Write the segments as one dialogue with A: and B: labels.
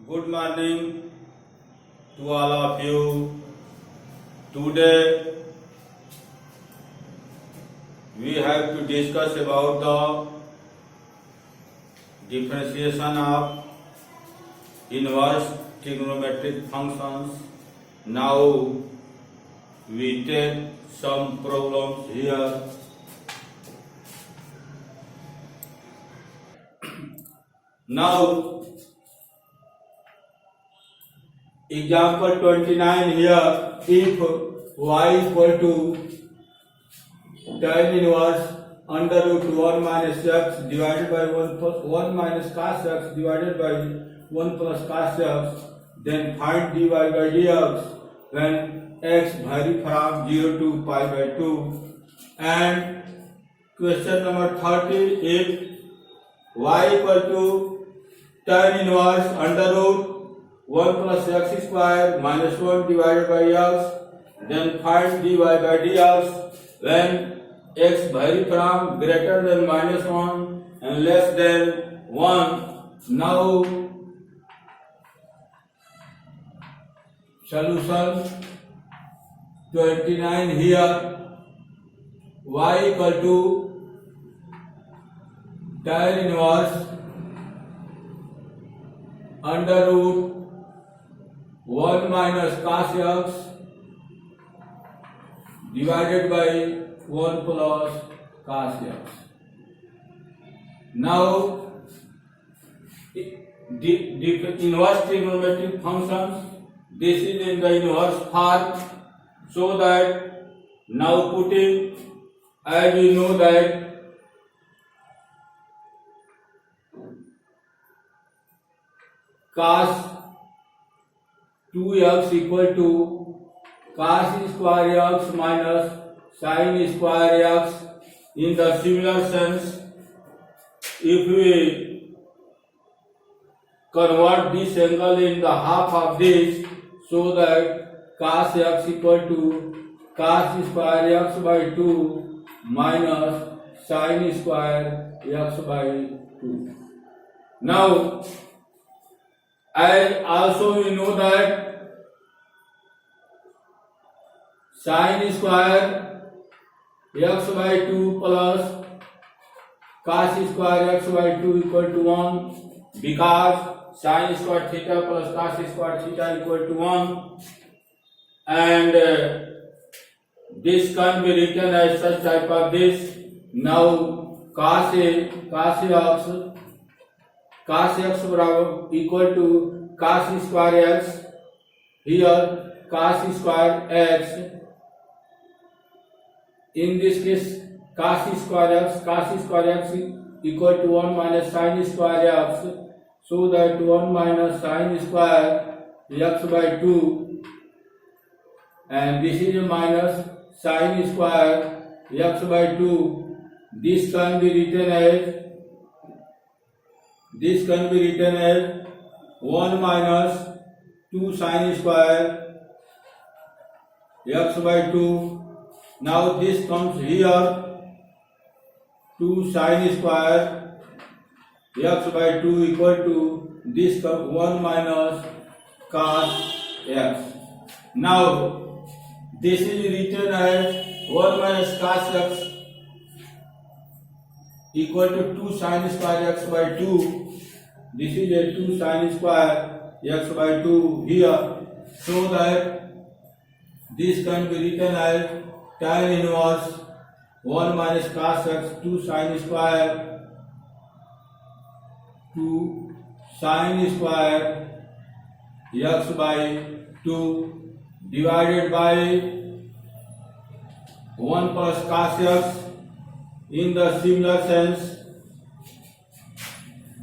A: Good morning to all of you. Today we have to discuss about the differentiation of inverse trigonometric functions. Now we take some problems here. Now example 29 here, if y equal to tan inverse under root 1 minus x divided by 1 plus 1 minus cos x divided by 1 plus cos x, then find dy by dx when x vary from 0 to pi by 2. And question number 30, if y equal to tan inverse under root 1 plus x square minus 1 divided by x, then find dy by dx when x vary from greater than minus 1 and less than 1. Now solution 29 here, y equal to tan inverse under root 1 minus cos x divided by 1 plus cos x. Now, the inverse trigonometric functions, this is in the inverse form, so that now putting, as we know that cos 2x equal to cos square x minus sin square x. In the similar sense, if we convert this angle in the half of this, so that cos x equal to cos square x by 2 minus sin square x by 2. Now, and also we know that sin square x by 2 plus cos square x by 2 equal to 1, because sin square theta plus cos square theta equal to 1, and this can be written as such type of this. Now cos x बराबर equal to cos square x, here cos square x, in this case cos square x equal to 1 minus sin square x, so that 1 minus sin square x by 2, and this is a minus sin square x by 2. This can be written as 1 minus 2 sin square x by 2. Now this comes here, 2 sin square x by 2 equal to this 1 minus cos x. Now this is written as 1 minus cos x equal to 2 sin square x by 2. This is a 2 sin square x by 2 here, so that this can be written as tan inverse 1 minus cos x 2 sin square 2 sin square x by 2 divided by 1 plus cos x. In the similar sense,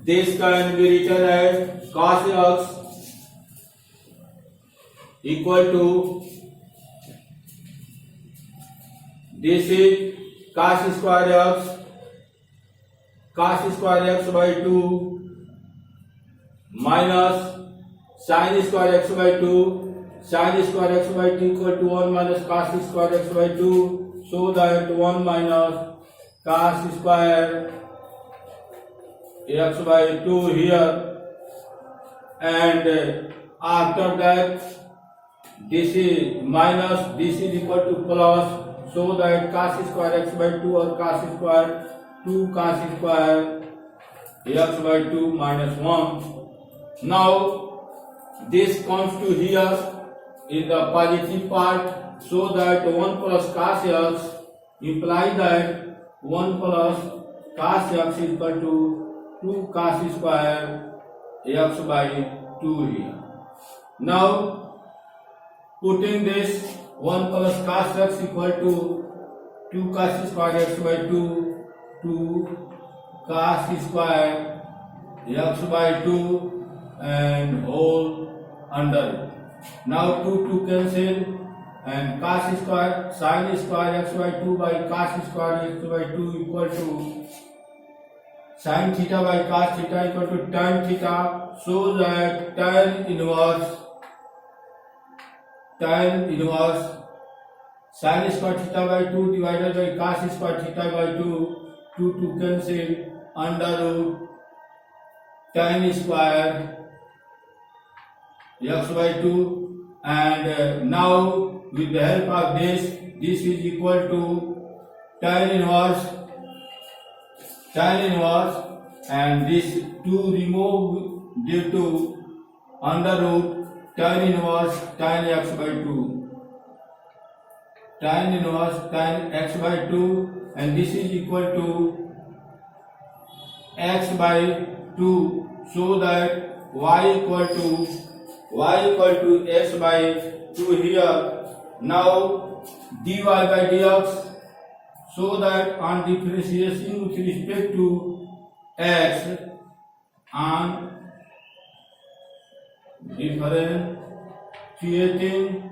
A: this can be written as cos x equal to, this is cos square x by 2 minus sin square x by 2, sin square x by 2 equal to 1 minus cos square x by 2, so that 1 minus cos square x by 2 here and after that this is minus, this is equal to plus, so that cos square x by 2 or cos square 2 cos square x by 2 minus 1. Now this comes to here in the positive part, so that 1 plus cos x implies that 1 plus cos x is equal to 2 cos square x by 2 here. Now putting this 1 plus cos x equal to 2 cos square x by 2 cos square x by 2 and whole under it. Now 2 cancel, and cos square sin square x by 2 by cos square x by 2 equal to sin theta by cos theta equal to tan theta, so that tan inverse sin square theta by 2 divided by cos square theta by 2 cancel, under root tan square x by 2, and now with the help of this is equal to tan inverse, and this 2 remove due to under root tan inverse tan x by 2, tan inverse tan x by 2, and this is equal to x by 2, so that y equal to x by 2 here. Now dy by dx, so that on differentiation with respect to x, on differentiating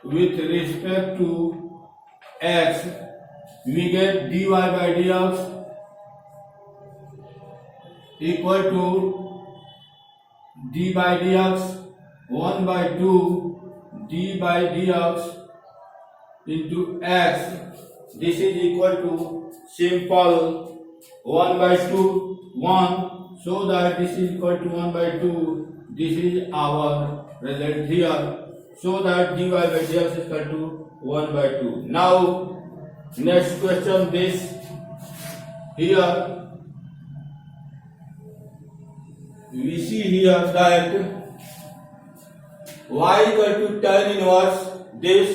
A: with respect to x, we get dy by dx equal to d by dx 1 by 2 d by dx into x. This is equal to simple 1 by 2 1, so that this is equal to 1 by 2. This is our result here, so that dy by dx is equal to 1 by 2. Now next question, this here we see here that y equal to tan inverse, this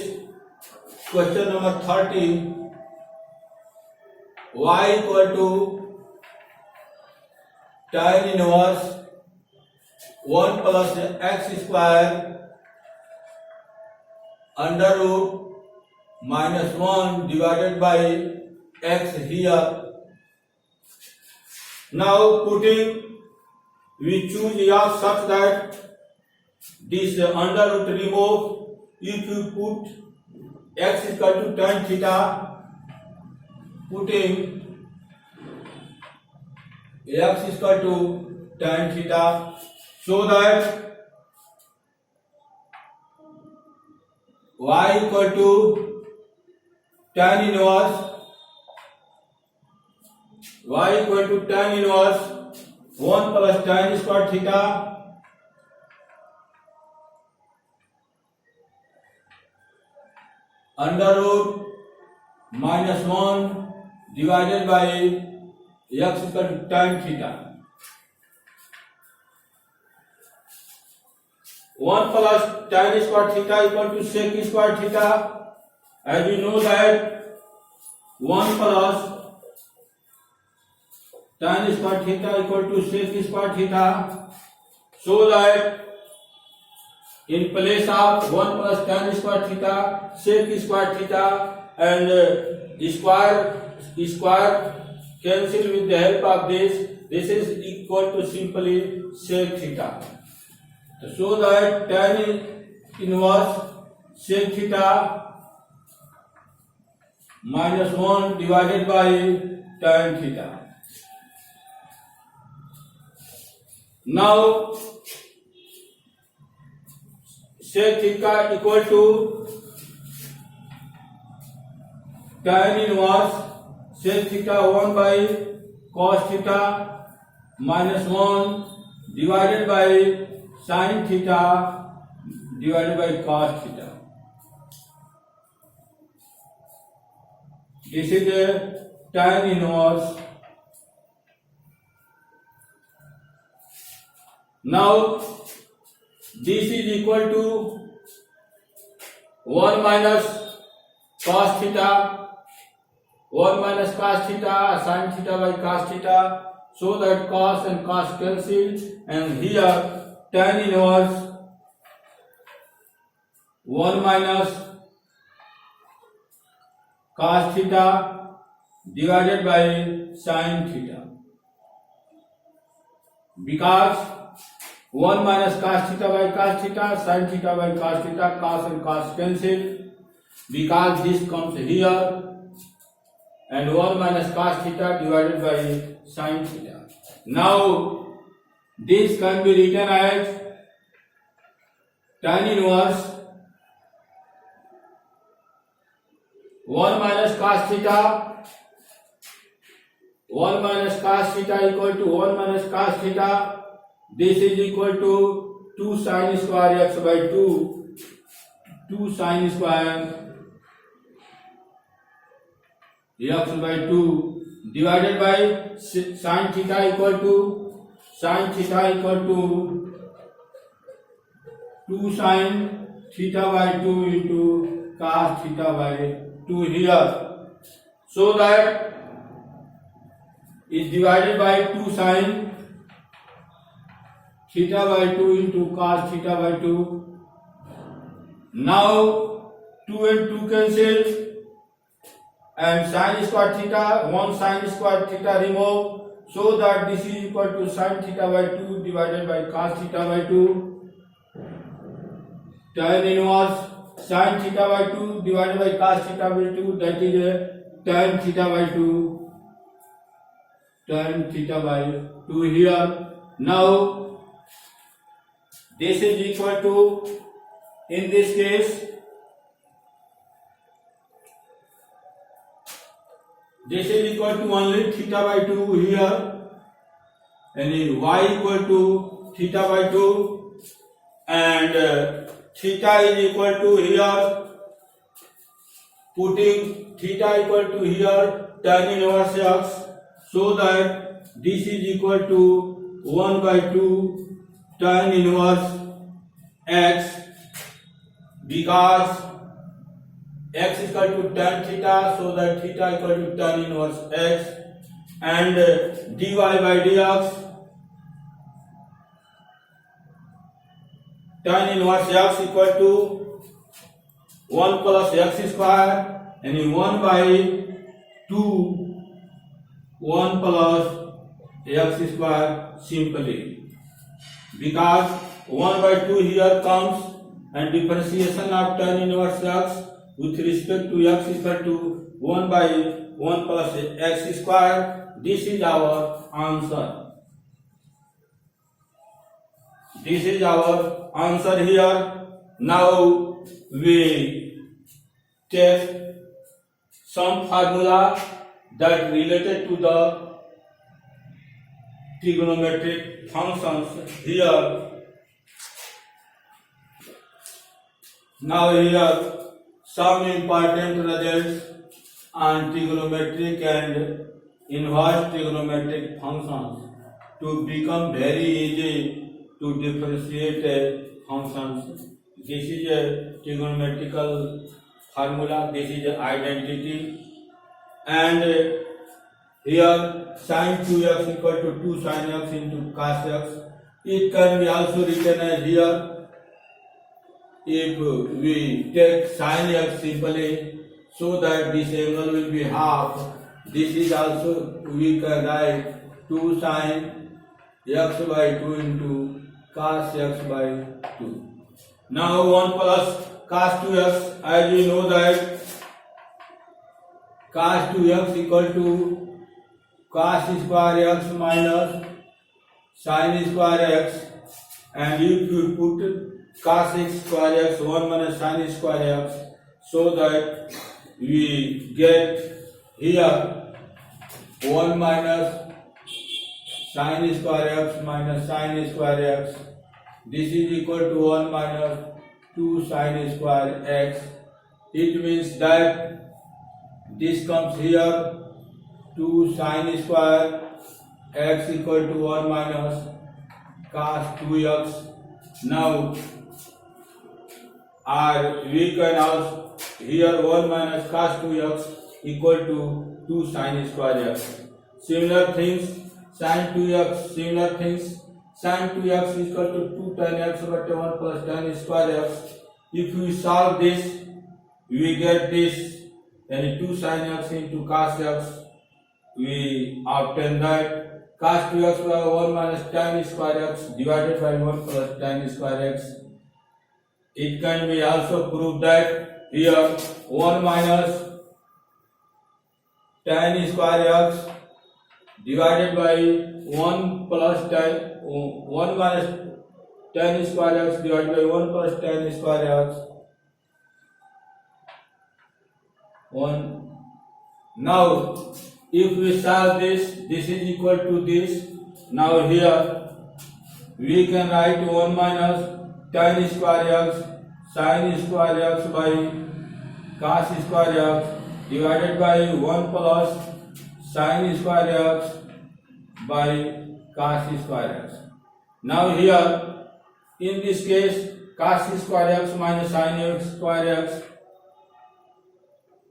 A: question number 30, y equal to tan inverse 1 plus x square under root minus 1 divided by x here. Now putting, we choose f such that this under root remove. If you put x is equal to tan theta, putting x is equal to tan theta, so that y equal to tan inverse, 1 plus tan square theta under root minus 1 divided by x equal to tan theta. 1 plus tan square theta equal to sec square theta. As we know that 1 plus tan square theta equal to sec square theta, so that in place of 1 plus tan square theta, sec square theta, and square cancel with the help of this is equal to simply sec theta. So that tan inverse sec theta minus 1 divided by tan theta. Now sec theta equal to tan inverse sec theta 1 by cos theta minus 1 divided by sin theta divided by cos theta. This is a tan inverse. Now this is equal to 1 minus cos theta, 1 minus cos theta, sin theta by cos theta, so that cos and cos cancel, and here tan inverse 1 minus cos theta divided by sin theta, because 1 minus cos theta by cos theta, sin theta by cos theta, cos and cos cancel, because this comes here, and 1 minus cos theta divided by sin theta. Now this can be written as tan inverse 1 minus cos theta, 1 minus cos theta equal to 1 minus cos theta. This is equal to 2 sin square x by 2, 2 sin square x by 2 divided by sin theta equal to 2 sin theta by 2 into cos theta by 2 here, so that is divided by 2 sin theta by 2 into cos theta by 2. Now 2 and 2 cancel, and sin square theta, 1 sin square theta remove, so that this is equal to sin theta by 2 divided by cos theta by 2. Tan inverse sin theta by 2 divided by cos theta by 2, that is a tan theta by 2, tan theta by 2 here. Now this is equal to, in this case, this is equal to only theta by 2 here, and in y equal to theta by 2, and theta is equal to here, putting theta equal to here tan inverse x, so that this is equal to 1 by 2 tan inverse x, because x is equal to tan theta, so that theta equal to tan inverse x, and dy by dx tan inverse x equal to 1 plus x square, and in 1 by 2 1 plus x square simply, because 1 by 2 here comes, and differentiation of tan inverse x with respect to x is equal to 1 by 1 plus x square. This is our answer. This is our answer here. Now we take some formula that related to the trigonometric functions here. Now here some important results on trigonometric and inverse trigonometric functions to become very easy to differentiate functions. This is a trigonometrical formula, this is an identity, and here sin 2x equal to 2 sin x into cos x. It can be also written as here, if we take sin x simply, so that this angle will be half. This is also, we can write 2 sin x by 2 into cos x by 2. Now 1 plus cos 2x, as we know that cos 2x equal to cos square x minus sin square x, and if you put cos x square x 1 minus sin square x, so that we get here 1 minus sin square x minus sin square x. This is equal to 1 minus 2 sin square x. It means that this comes here 2 sin square x equal to 1 minus cos 2x. Now we can also here 1 minus cos 2x equal to 2 sin square x. Similar things, sin 2x, similar things, sin 2x is equal to 2 tan x over 1 plus tan square x. If we solve this, we get this, and 2 sin x into cos x, we obtain that cos 2x by 1 minus tan square x divided by 1 plus tan square x. It can be also proved that here 1 minus tan square x divided by 1 plus tan 1 minus tan square x divided by 1 plus tan square x 1. Now if we solve this, this is equal to this. Now here we can write 1 minus tan square x sin square x by cos square x divided by 1 plus sin square x by cos square x. Now here in this case cos square x minus sin square x,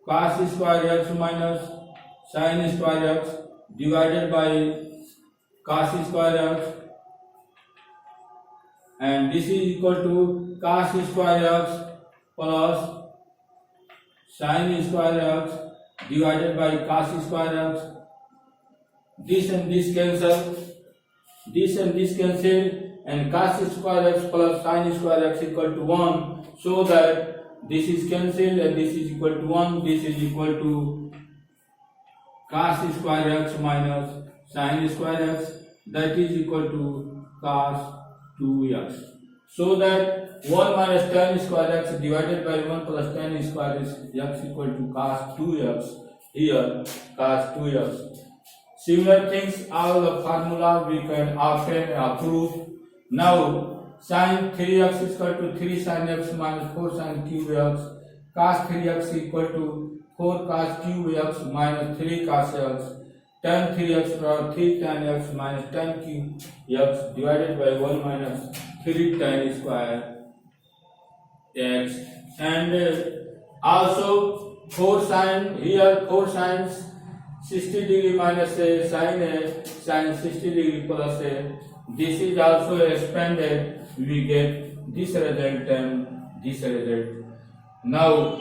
A: cos square x minus sin square x divided by cos square x, and this is equal to cos square x plus sin square x divided by cos square x. This and this cancel, this and this cancel, and cos square x plus sin square x equal to 1, so that this is cancelled and this is equal to 1. This is equal to cos square x minus sin square x, that is equal to cos 2x. So that 1 minus tan square x divided by 1 plus tan square x equal to cos 2x. Here cos 2x. Similar things, all the formula we can obtain and prove. Now sin 3x is equal to 3 sin x minus 4 sin cube x, cos 3x equal to 4 cos cube x minus 3 cos x, tan 3x or 3 tan x minus tan cube x divided by 1 minus 3 tan square x, and also 4 sin, here 4 sines 60 degree minus a sin 60 degree plus a. This is also expanded, we get this result and this result. Now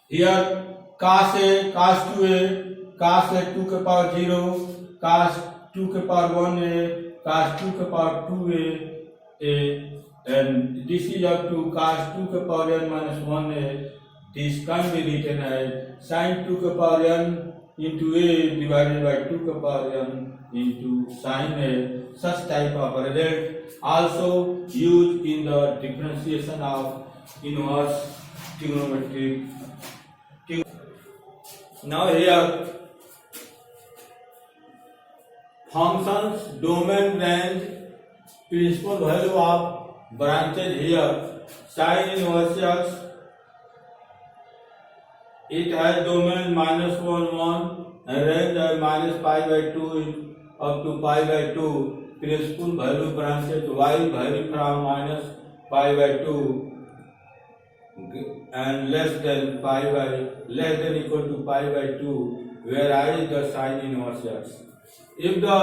A: here cos a, cos 2a, cos a 2 के power 0, cos 2 के power 1a, cos 2 के power 2a, and this is up to cos 2 के power n minus 1a. This can be written as sin 2 के power n into a divided by 2 के power n into sin a. Such type of result also used in the differentiation of inverse trigonometric. Now here functions domain range principal value of branches here. Sin inverse x, it has domain minus 1 1 and range as minus pi by 2 up to pi by 2. Principal value branches y vary from minus pi by 2 and less than equal to pi by 2, where I is the sin inverse x. If the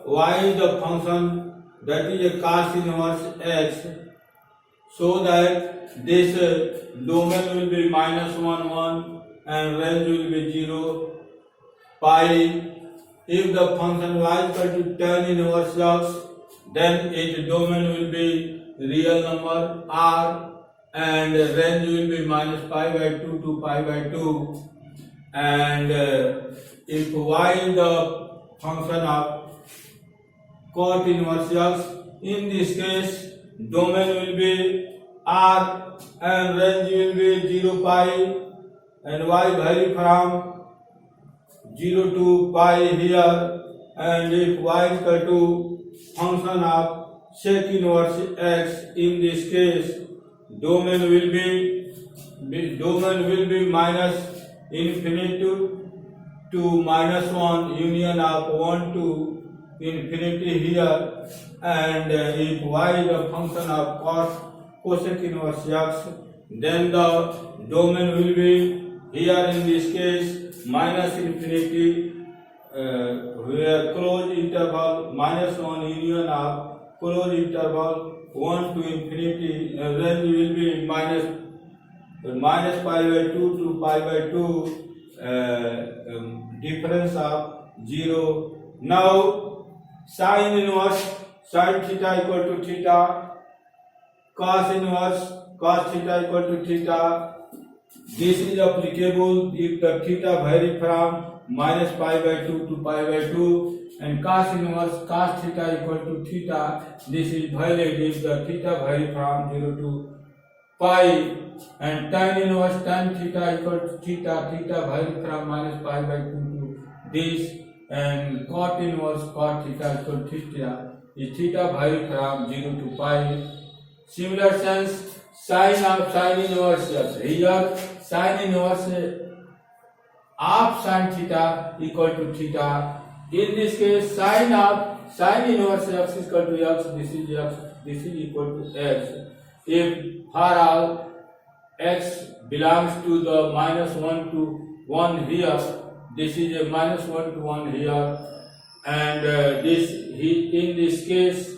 A: y is the function that is a cos inverse x, so that this domain will be minus 1 1 and range will be 0 pi. If the function y is equal to tan inverse x, then its domain will be real number r and range will be minus pi by 2 to pi by 2. And if y is the function of cot inverse x, in this case domain will be r and range will be 0 pi and y vary from 0 to pi here, and if y is equal to function of sec inverse x, in this case domain will be minus infinity to minus 1 union of 1 to infinity here, and if y is a function of cosec inverse x, then the domain will be here in this case minus infinity where close interval minus 1 union of close interval 1 to infinity, range will be minus pi by 2 to pi by 2, difference of 0. Now sin inverse sin theta equal to theta, cos inverse cos theta equal to theta. This is applicable if the theta vary from minus pi by 2 to pi by 2, and cos inverse cos theta equal to theta. This is valid if the theta vary from 0 to pi, and tan inverse tan theta equal to theta. Theta vary from minus pi by 2 to this, and cot inverse cot theta equal to theta. If theta vary from 0 to pi. Similar sense, sin of sin inverse here, sin inverse of sin theta equal to theta. In this case, sin of sin inverse x is equal to x. This is x. This is equal to x. If for all x belongs to the minus 1 to 1 here, this is a minus 1 to 1 here, and in this case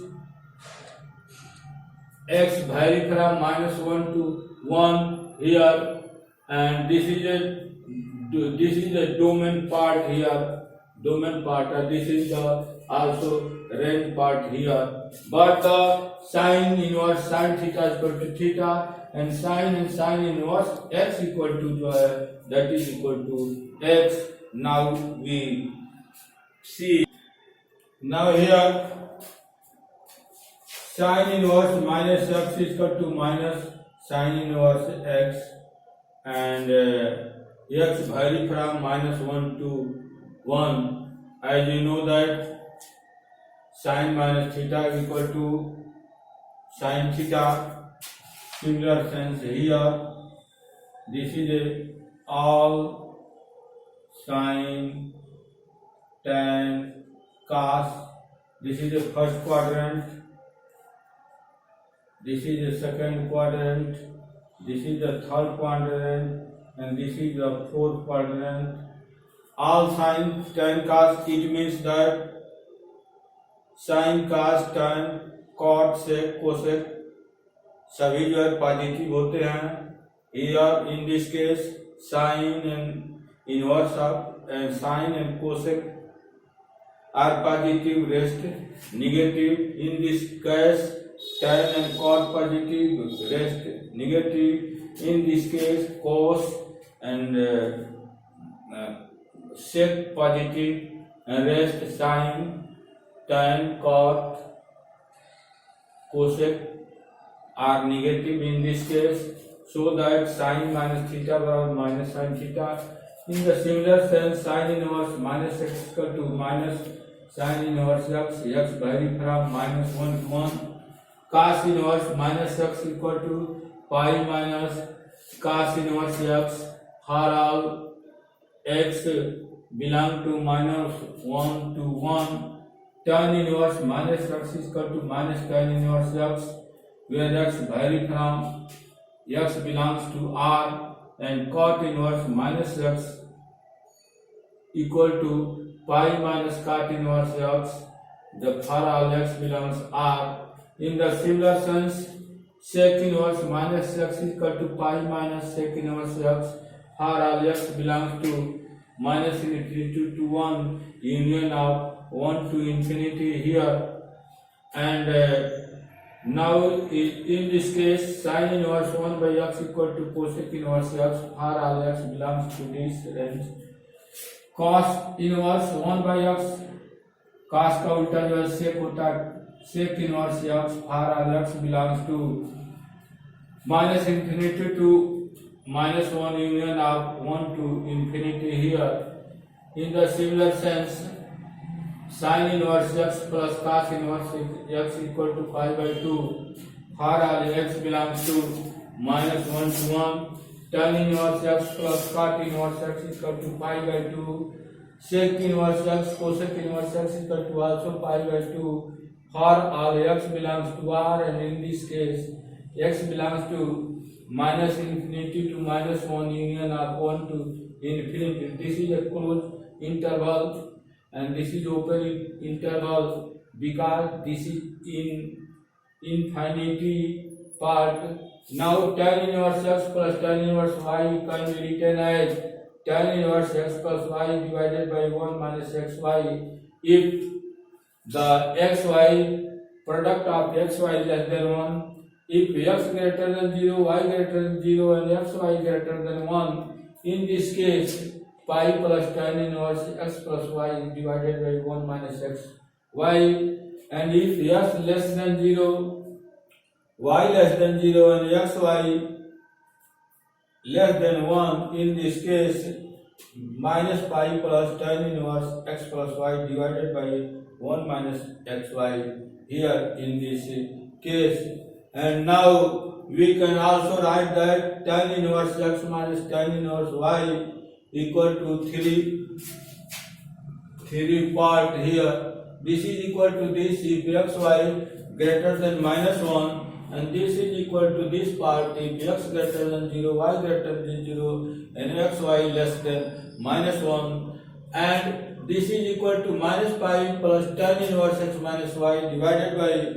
A: x vary from minus 1 to 1 here, and this is the domain part here, domain part, and this is the also range part here. But the sin inverse sin theta is equal to theta, and sin inverse x equal to that is equal to x. Now we see, now here sin inverse minus x is equal to minus sin inverse x, and x vary from minus 1 to 1. As you know that sin minus theta is equal to sin theta. Similar sense here, this is a all sin, tan, cos. This is the first quadrant, this is the second quadrant, this is the third quadrant, and this is the fourth quadrant. All sin, tan, cos, it means that sin, cos, tan, cot, sec, cosec सभी जो है positive होते हैं. Here in this case sin and inverse of sin and cosec are positive, rest negative. In this case tan and cot positive, rest negative. In this case cos and sec positive and rest sin, tan, cot, cosec are negative in this case, so that sin minus theta barabar minus sin theta. In the similar sense, sin inverse minus x equal to minus sin inverse x, x vary from minus 1 to 1. Cos inverse minus x equal to pi minus cos inverse x for all x belong to minus 1 to 1. Tan inverse minus x is equal to minus tan inverse x, where x vary from x belongs to R, and cot inverse minus x equal to pi minus cot inverse x, the for all x belongs R. In the similar sense, sec inverse minus x is equal to pi minus sec inverse x for all x belongs to minus infinity to 1, union of 1 to infinity here, and now in this case sin inverse 1 by x equal to cosec inverse x for all x belongs to this range. Cos inverse 1 by x, cos का उल्टा जो है sec होता है, sec inverse x for all x belongs to minus infinity to minus 1 union of 1 to infinity here. In the similar sense, sin inverse x plus cos inverse x equal to pi by 2 for all x belongs to minus 1 to 1. Tan inverse x plus cot inverse x equal to pi by 2. Sec inverse x cosec inverse x equal to also pi by 2 for all x belongs to R, and in this case x belongs to minus infinity to minus 1 union of 1 to infinity. This is a closed interval and this is open interval because this is in infinity part. Now tan inverse x plus tan inverse y can be written as tan inverse x plus y divided by 1 minus xy if the xy product of xy less than 1, if x greater than 0, y greater than 0 and xy greater than 1. In this case pi plus tan inverse x plus y is divided by 1 minus xy, and if x less than 0, y less than 0 and xy less than 1, in this case minus pi plus tan inverse x plus y divided by 1 minus xy here in this case. And now we can also write that tan inverse x minus tan inverse y equal to 3 part here. This is equal to this if xy greater than minus 1, and this is equal to this part if x greater than 0, y greater than 0 and xy less than minus 1, and this is equal to minus pi plus tan inverse x minus y divided by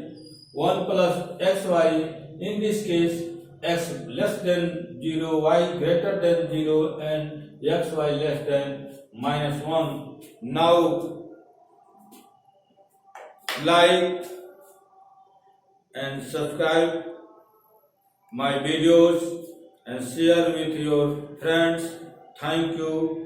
A: 1 plus xy. In this case x less than 0, y greater than 0 and xy less than minus 1. Now like and subscribe my videos and share with your friends. Thank you.